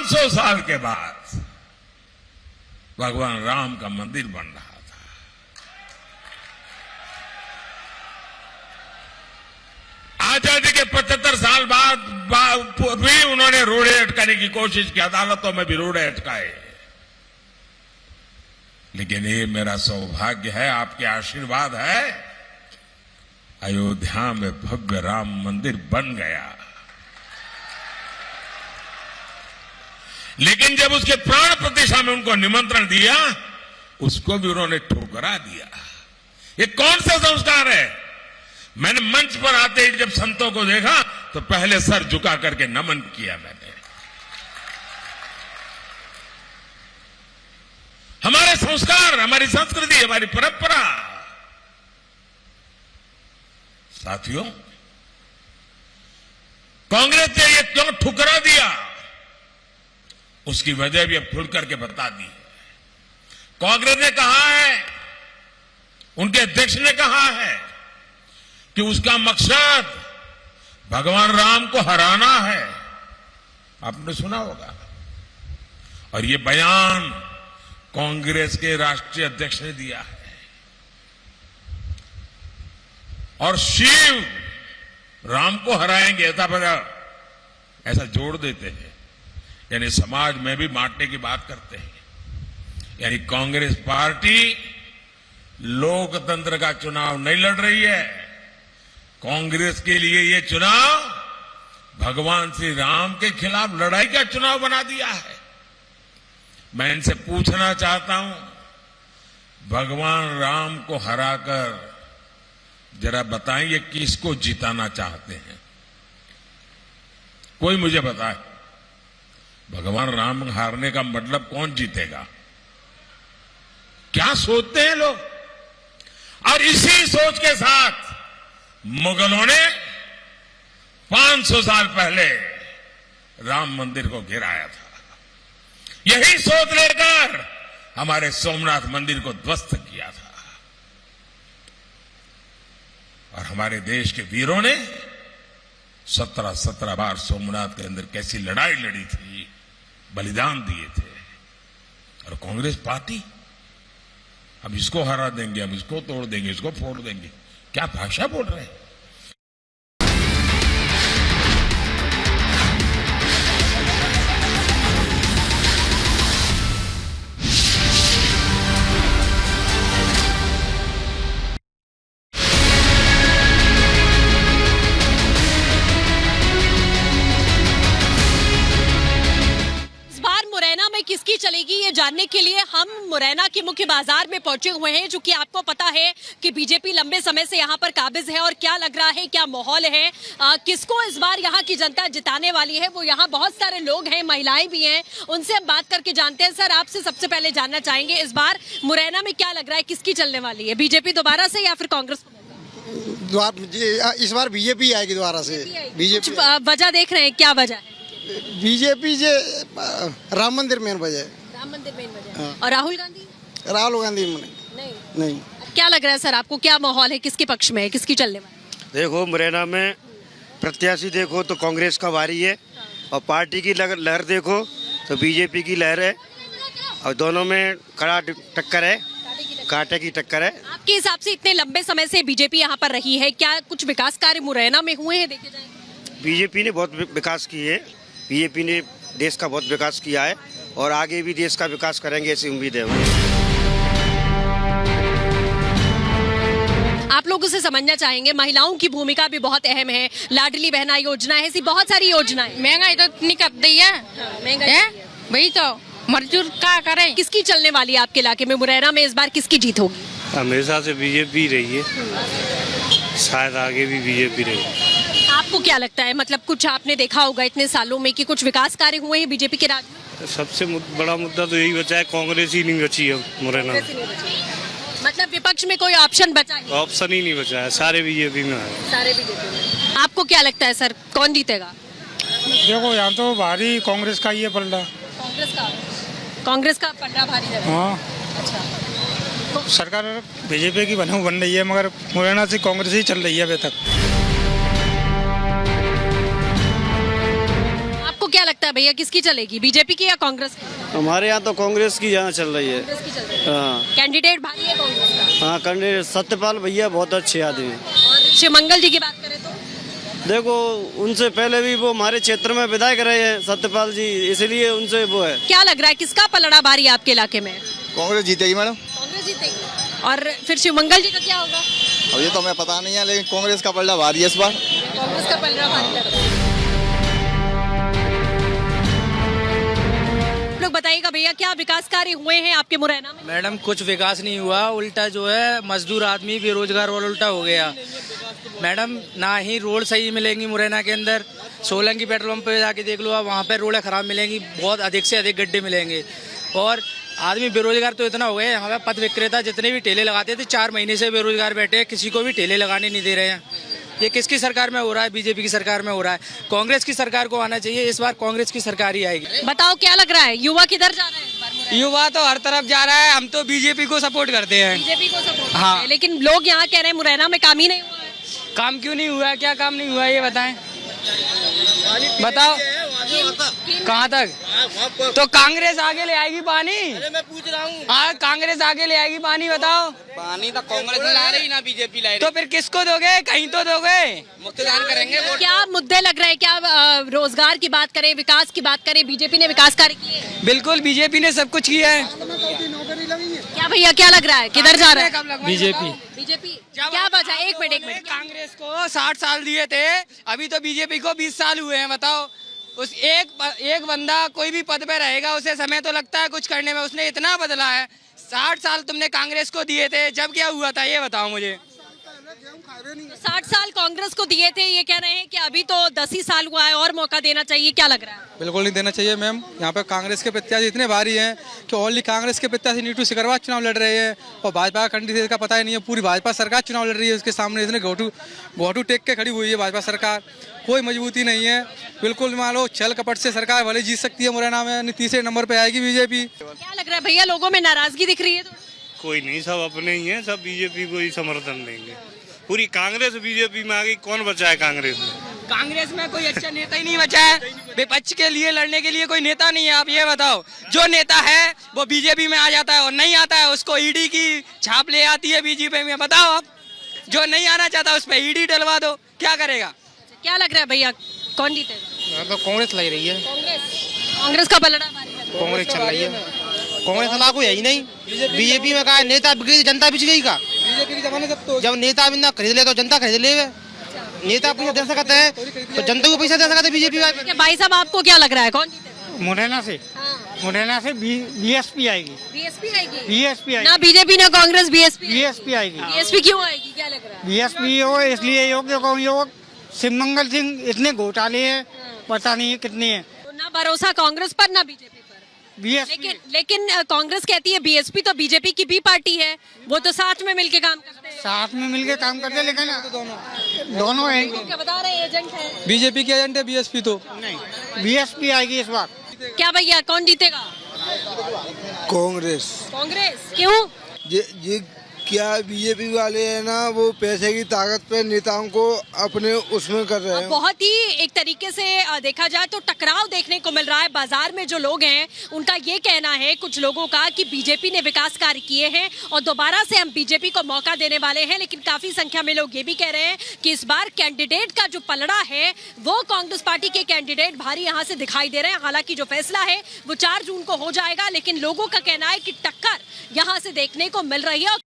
500 साल के बाद भगवान राम का मंदिर बन रहा था। आजादी के 75 साल बाद भी उन्होंने रोड़े अटकाने की कोशिश की, अदालतों में भी रोड़े अटकाए। लेकिन ये मेरा सौभाग्य है, आपके आशीर्वाद है, अयोध्या में भव्य राम मंदिर बन गया। लेकिन जब उसके प्राण प्रतिष्ठा में उनको निमंत्रण दिया, उसको भी उन्होंने ठुकरा दिया। ये कौन सा संस्कार है? मैंने मंच पर आते ही जब संतों को देखा तो पहले सर झुका करके नमन किया मैंने। हमारे संस्कार, हमारी संस्कृति, हमारी परंपरा। साथियों, कांग्रेस ने ये क्यों ठुकरा दिया, उसकी वजह भी अब खुल करके बता दी है। कांग्रेस ने कहा है, उनके अध्यक्ष ने कहा है कि उसका मकसद भगवान राम को हराना है। आपने सुना होगा। और ये बयान कांग्रेस के राष्ट्रीय अध्यक्ष ने दिया है। और शिव राम को हराएंगे ऐसा जोड़ देते हैं, यानी समाज में भी बांटने की बात करते हैं। यानी कांग्रेस पार्टी लोकतंत्र का चुनाव नहीं लड़ रही है। कांग्रेस के लिए ये चुनाव भगवान श्री राम के खिलाफ लड़ाई का चुनाव बना दिया है। मैं इनसे पूछना चाहता हूं, भगवान राम को हराकर जरा बताएं ये किसको जिताना चाहते हैं? कोई मुझे बताए। भगवान राम हारने का मतलब कौन जीतेगा? क्या सोचते हैं लोग? और इसी सोच के साथ मुगलों ने 500 साल पहले राम मंदिर को गिराया था। यही सोच लेकर हमारे सोमनाथ मंदिर को ध्वस्त किया था। और हमारे देश के वीरों ने 17 बार सोमनाथ के अंदर कैसी लड़ाई लड़ी थी, बलिदान दिए थे। और कांग्रेस पार्टी अब इसको हरा देंगे, अब इसको तोड़ देंगे, इसको फोड़ देंगे। क्या भाषा बोल रहे हैं? किसकी चलेगी ये जानने के लिए हम मुरैना के मुख्य बाजार में पहुंचे हुए हैं, जो कि आपको पता है कि बीजेपी लंबे समय से यहां पर काबिज है। और क्या लग रहा है, क्या माहौल है, किसको इस बार यहां की जनता जिताने वाली है? वो यहां बहुत सारे लोग हैं, महिलाएं भी हैं, उनसे हम बात करके जानते हैं। सर, आपसे सबसे पहले जानना चाहेंगे, इस बार मुरैना में क्या लग रहा है, किसकी चलने वाली है? बीजेपी दोबारा से या फिर कांग्रेस? इस बार बीजेपी आएगी दोबारा से। बीजेपी वजह देख रहे हैं, क्या वजह है? बीजेपी जे राम मंदिर मेन वजह है। राम मंदिर मेन वजह है। और राहुल गांधी नहीं। क्या लग रहा है सर आपको, क्या माहौल है, किसके पक्ष में है, किसकी चलने वाली? देखो, मुरैना में प्रत्याशी देखो तो कांग्रेस का भारी है, और पार्टी की लहर देखो तो बीजेपी की लहर है, और दोनों में कड़ा टक्कर है, कांटे की टक्कर है। आपके हिसाब से इतने लंबे समय से बीजेपी यहाँ पर रही है, क्या कुछ विकास कार्य मुरैना में हुए हैं देखे जाएंगे? बीजेपी ने बहुत विकास की है। बीजेपी ने देश का बहुत विकास किया है, और आगे भी देश का विकास करेंगे, ऐसी उम्मीद है। आप लोगों से समझना चाहेंगे, महिलाओं की भूमिका भी बहुत अहम है। लाडली बहना योजना है, ऐसी बहुत सारी योजनाएं। महंगाई तो इतनी कर दी है, वही तो मजदूर क्या करें। किसकी चलने वाली है आपके इलाके में, मुरैना में इस बार किसकी जीत होगी? हमेशा से बीजेपी रही है, शायद आगे भी बीजेपी रही। आपको क्या लगता है, मतलब कुछ आपने देखा होगा इतने सालों में कि कुछ विकास कार्य हुए हैं बीजेपी के राज में? सबसे बड़ा मुद्दा तो यही बचा है, कांग्रेस ही नहीं बची है मुरैना में। मतलब विपक्ष में कोई ऑप्शन बचा है? ऑप्शन ही नहीं बचा है, सारे बीजेपी में है। सारे बीजेपी में। आपको क्या लगता है सर, कौन जीतेगा? देखो, यहाँ तो भारी कांग्रेस का ही है पलड़ा। कांग्रेस का पलड़ा भारी है। हाँ। अच्छा। सरकार बीजेपी की बन रही है, मगर मुरैना से कांग्रेस ही चल रही है अभी तक। आपको क्या लगता लगता है भैया किसकी चलेगी, बीजेपी की या कांग्रेस की? हमारे यहाँ तो कांग्रेस की यहाँ चल रही है। कांग्रेस की चल रही है। हाँ कैंडिडेट भारी है कांग्रेस हाँ, कैंडिडेट सत्यपाल भैया बहुत अच्छे आदमी हैं। का। और शिवमंगल जी की बात करें तो देखो उनसे पहले भी वो हमारे क्षेत्र में विधायक रहे हैं सत्यपाल जी, इसलिए उनसे वो है। क्या लग रहा है किसका पलड़ा भारी है आपके इलाके में? कांग्रेस जीतेगी मैडम। कांग्रेस जीतेगी। और फिर शिवमंगल जी का क्या होगा? अब ये तो हमें पता नहीं है, लेकिन कांग्रेस का पलड़ा भारी है इस बार। कांग्रेस का पलड़ा भारी लग रहा है। आप लोग बताइएगा भैया क्या विकास कार्य हुए हैं आपके मुरैना में? मैडम कुछ विकास नहीं हुआ, उल्टा जो है मजदूर आदमी बेरोजगार और उल्टा हो गया। मैडम ना ही रोड सही मिलेंगी मुरैना के अंदर, सोलंकी पेट्रोल पंप पे जाके देख लो आप, वहाँ पे रोडें खराब मिलेंगी, बहुत अधिक से अधिक गड्ढे मिलेंगे। और आदमी बेरोजगार तो इतना हो गए, यहाँ पे पथ विक्रेता जितने भी ठेले लगाते थे 4 महीने से बेरोजगार बैठे हैं, किसी को भी ठेले लगाने नहीं दे रहे हैं। ये किसकी सरकार में हो रहा है? बीजेपी की सरकार में हो रहा है। कांग्रेस की सरकार को आना चाहिए, इस बार कांग्रेस की सरकार ही आएगी। बताओ क्या लग रहा है, युवा किधर जा रहा है इस बार मुरैना? युवा तो हर तरफ जा रहा है, हम तो बीजेपी को सपोर्ट करते हैं। बीजेपी को सपोर्ट हाँ। करते हैं, लेकिन लोग यहाँ कह रहे हैं मुरैना में काम ही नहीं हुआ है। काम क्यों नहीं हुआ है? क्या काम नहीं हुआ है ये बताएं, बताओ कहाँ तक? तो कांग्रेस आगे ले आएगी पानी? मैं पूछ रहा हूँ। हाँ, कांग्रेस आगे ले आएगी पानी, बताओ। पानी तो कांग्रेस ला रही ना बीजेपी ला रही। तो फिर किसको दोगे? कहीं तो दोगे। मतदान करेंगे वोट। क्या मुद्दे लग रहे हैं? क्या रोजगार की बात करें, विकास की बात करें, बीजेपी ने विकास कार्य किए हैं? बिल्कुल बीजेपी ने सब कुछ किया है। क्या भैया क्या लग रहा है, किधर जा रहा है? बीजेपी। बीजेपी क्या वजह? एक मिनट कांग्रेस को 60 साल दिए थे, अभी तो बीजेपी को 20 साल हुए हैं। बताओ, उस एक बंदा कोई भी पद पे रहेगा, उसे समय तो लगता है कुछ करने में, उसने इतना बदला है। 60 साल तुमने कांग्रेस को दिए थे, जब क्या हुआ था ये बताओ मुझे। 60 साल कांग्रेस को दिए थे, ये कह रहे हैं कि अभी तो 10 ही साल हुआ है और मौका देना चाहिए, क्या लग रहा है? बिल्कुल नहीं देना चाहिए मैम। यहाँ पे कांग्रेस के प्रत्याशी इतने भारी हैं कि ओनली कांग्रेस के प्रत्याशी नीटू सिकरवार चुनाव लड़ रहे हैं और भाजपा का कैंडिडेट का पता ही नहीं है। पूरी भाजपा सरकार चुनाव लड़ रही है, उसके सामने इतने घोटू टेक के खड़ी हुई है भाजपा सरकार। कोई मजबूती नहीं है, बिल्कुल मान लो छल कपट से सरकार भले जीत सकती है मुरैना में, तीसरे नंबर पे आएगी बीजेपी। क्या लग रहा है भैया, लोगों में नाराजगी दिख रही है? कोई नहीं, सब अपने ही हैं, सब बीजेपी को ही समर्थन देंगे। पूरी कांग्रेस बीजेपी में आ गई, कौन बचा है कांग्रेस में? कांग्रेस में कोई अच्छा नेता ही नहीं बचा है, विपक्ष के लिए लड़ने के लिए कोई नेता नहीं है। आप ये बताओ, जो नेता है वो बीजेपी में आ जाता है और नहीं आता है उसको ईडी की छाप ले आती है बीजेपी में। बताओ आप, जो नहीं आना चाहता उस पर ईडी डलवा दो, क्या करेगा? क्या लग रहा है भैया, कौन जीतेगा? तो कांग्रेस लग रही है। कांग्रेस का पलड़ा भारी लग रहा है। कांग्रेस चल रही है। कांग्रेस हला कोई है ही नहीं। बीजेपी में कहा नेता बिगड़ी जनता बिच गई का। बीजेपी के जमाने तक जब नेता बिना खरीद ले तो जनता खरीद ले। नेता पैसा दे सकते हैं तो जनता को पैसा दे सकते हैं बीजेपी वाले। भाई साहब आपको क्या लग रहा है, कौन जीतेगा? मुरैना से बीएसपी आएगी। बीएसपी आएगी? बीएसपी आएगी। ना बीजेपी ना कांग्रेस, बीएसपी। बीएसपी आएगी। बीएसपी क्यों आएगी, क्या लग रहा है? बीएसपी हो इसलिए योग शिवमंगल सिंह इतने घोटाले हैं, पता नहीं कितने हैं। तो ना भरोसा कांग्रेस पर ना बीजेपी पर। बीएसपी लेकिन कांग्रेस कहती है बीएसपी तो बीजेपी की भी पार्टी है, वो तो साथ में मिलके काम करते हैं। साथ में मिलके काम करते हैं, लेकिन दोनों हैं। क्या बता रहे हैं, एजेंट है? बीजेपी के एजेंट है बीएसपी, तो नहीं बीएसपी आएगी इस बार। क्या भैया कौन जीतेगा? कांग्रेस। कांग्रेस क्यों? ये क्या बीजेपी वाले हैं ना, वो पैसे की ताकत पे नेताओं को अपने उसमें कर रहे हैं। बहुत ही एक तरीके से देखा जाए तो टकराव देखने को मिल रहा है बाजार में। जो लोग हैं उनका ये कहना है, कुछ लोगों का, कि बीजेपी ने विकास कार्य किए हैं और दोबारा से हम बीजेपी को मौका देने वाले हैं। लेकिन काफी संख्या में लोग ये भी कह रहे हैं कि इस बार कैंडिडेट का जो पलड़ा है वो कांग्रेस पार्टी के कैंडिडेट भारी यहाँ से दिखाई दे रहे हैं। हालांकि जो फैसला है वो 4 जून को हो जाएगा, लेकिन लोगों का कहना है कि टक्कर यहाँ से देखने को मिल रही है।